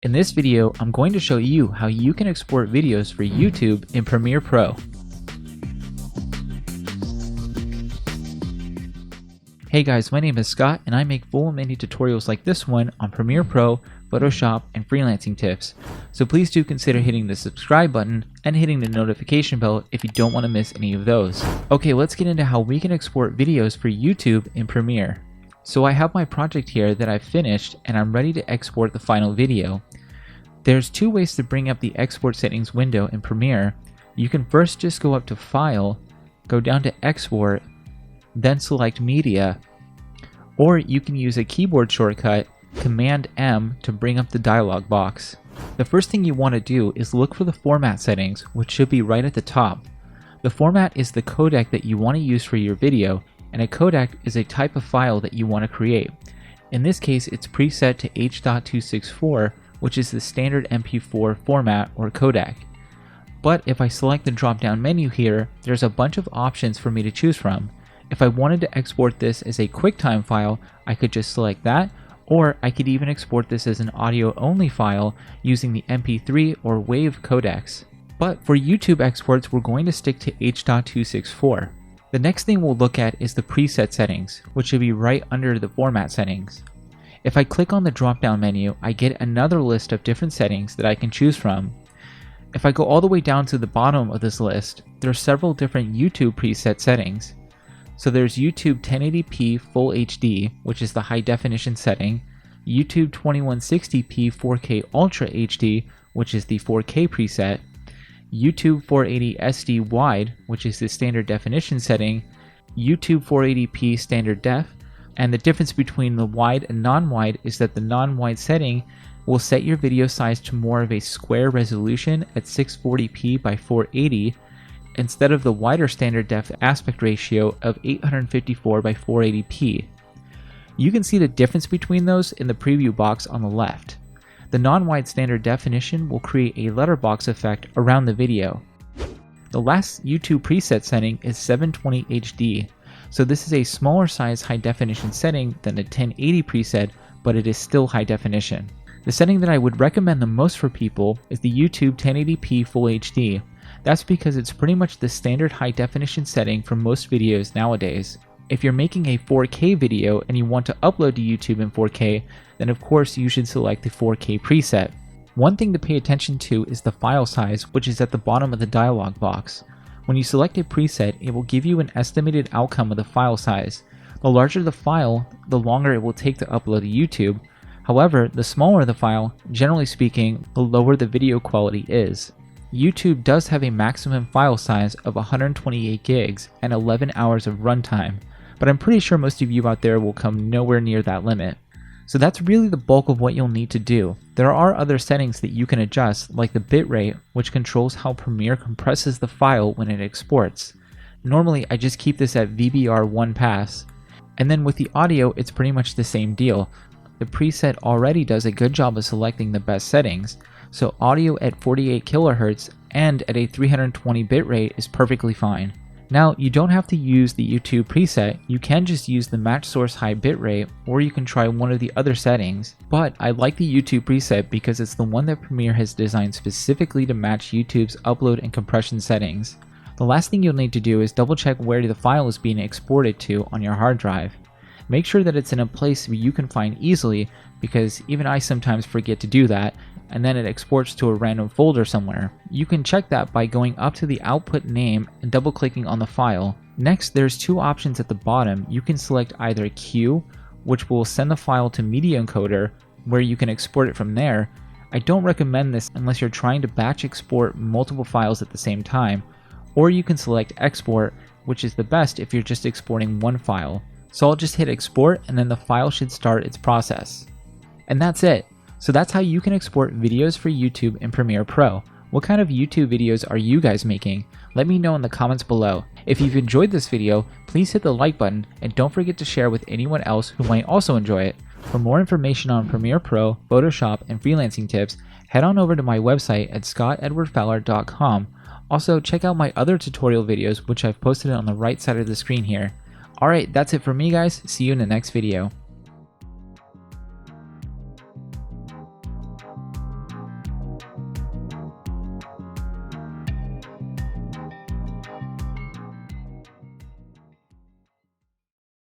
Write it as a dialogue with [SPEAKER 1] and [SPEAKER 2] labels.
[SPEAKER 1] In this video, I'm going to show you how you can export videos for YouTube in Premiere Pro. Hey guys, my name is Scott and I make full and mini tutorials like this one on Premiere Pro, Photoshop, and freelancing tips. So please do consider hitting the subscribe button and hitting the notification bell if you don't want to miss any of those. Okay, let's get into how we can export videos for YouTube in Premiere. So I have my project here that I've finished and I'm ready to export the final video. There's two ways to bring up the export settings window in Premiere. You can first just go up to File, go down to Export, then select Media, or you can use a keyboard shortcut, Command M, to bring up the dialog box. The first thing you want to do is look for the format settings, which should be right at the top. The format is the codec that you want to use for your video, and a codec is a type of file that you want to create. In this case, it's preset to H.264, which is the standard MP4 format or codec. But if I select the drop-down menu here, there's a bunch of options for me to choose from. If I wanted to export this as a Quicktime file, I could just select that, or I could even export this as an audio-only file using the MP3 or WAV codecs. But for YouTube exports, we're going to stick to H.264. The next thing we'll look at is the preset settings, which should be right under the format settings. If I click on the drop-down menu, I get another list of different settings that I can choose from. If I go all the way down to the bottom of this list, there are several different YouTube preset settings. So there's YouTube 1080p Full HD, which is the high definition setting, YouTube 2160p 4K Ultra HD, which is the 4K preset, YouTube 480 SD Wide, which is the standard definition setting, YouTube 480p Standard Def, and the difference between the wide and non-wide is that the non-wide setting will set your video size to more of a square resolution at 640p by 480 instead of the wider standard def aspect ratio of 854 by 480p. You can see the difference between those in the preview box on the left. The non-wide standard definition will create a letterbox effect around the video. The last YouTube preset setting is 720 HD. So this is a smaller size high definition setting than the 1080 preset, but it is still high definition. The setting that I would recommend the most for people is the YouTube 1080p Full HD. That's because it's pretty much the standard high definition setting for most videos nowadays. If you're making a 4K video and you want to upload to YouTube in 4K, then of course you should select the 4K preset. One thing to pay attention to is the file size, which is at the bottom of the dialog box. When you select a preset, it will give you an estimated outcome of the file size. The larger the file, the longer it will take to upload to YouTube. However, the smaller the file, generally speaking, the lower the video quality is. YouTube does have a maximum file size of 128 gigs and 11 hours of runtime, but I'm pretty sure most of you out there will come nowhere near that limit. So that's really the bulk of what you'll need to do. There are other settings that you can adjust, like the bitrate, which controls how Premiere compresses the file when it exports. Normally, I just keep this at VBR 1 pass. And then with the audio, it's pretty much the same deal. The preset already does a good job of selecting the best settings, so audio at 48 kHz and at a 320 bitrate is perfectly fine. Now, you don't have to use the YouTube preset, you can just use the match source high bitrate, or you can try one of the other settings. But I like the YouTube preset because it's the one that Premiere has designed specifically to match YouTube's upload and compression settings. The last thing you'll need to do is double check where the file is being exported to on your hard drive. Make sure that it's in a place where you can find easily, because even I sometimes forget to do that, and then it exports to a random folder somewhere. You can check that by going up to the output name and double clicking on the file. Next, there's two options at the bottom. You can select either Q, which will send the file to Media Encoder, where you can export it from there. I don't recommend this unless you're trying to batch export multiple files at the same time, or you can select Export, which is the best if you're just exporting one file. So I'll just hit export and then the file should start its process. And that's it. So that's how you can export videos for YouTube in Premiere Pro. What kind of YouTube videos are you guys making? Let me know in the comments below. If you've enjoyed this video, please hit the like button and don't forget to share with anyone else who might also enjoy it. For more information on Premiere Pro, Photoshop, and freelancing tips, head on over to my website at scottedwardfowler.com. Also, check out my other tutorial videos which I've posted on the right side of the screen here. Alright, that's it for me guys, see you in the next video.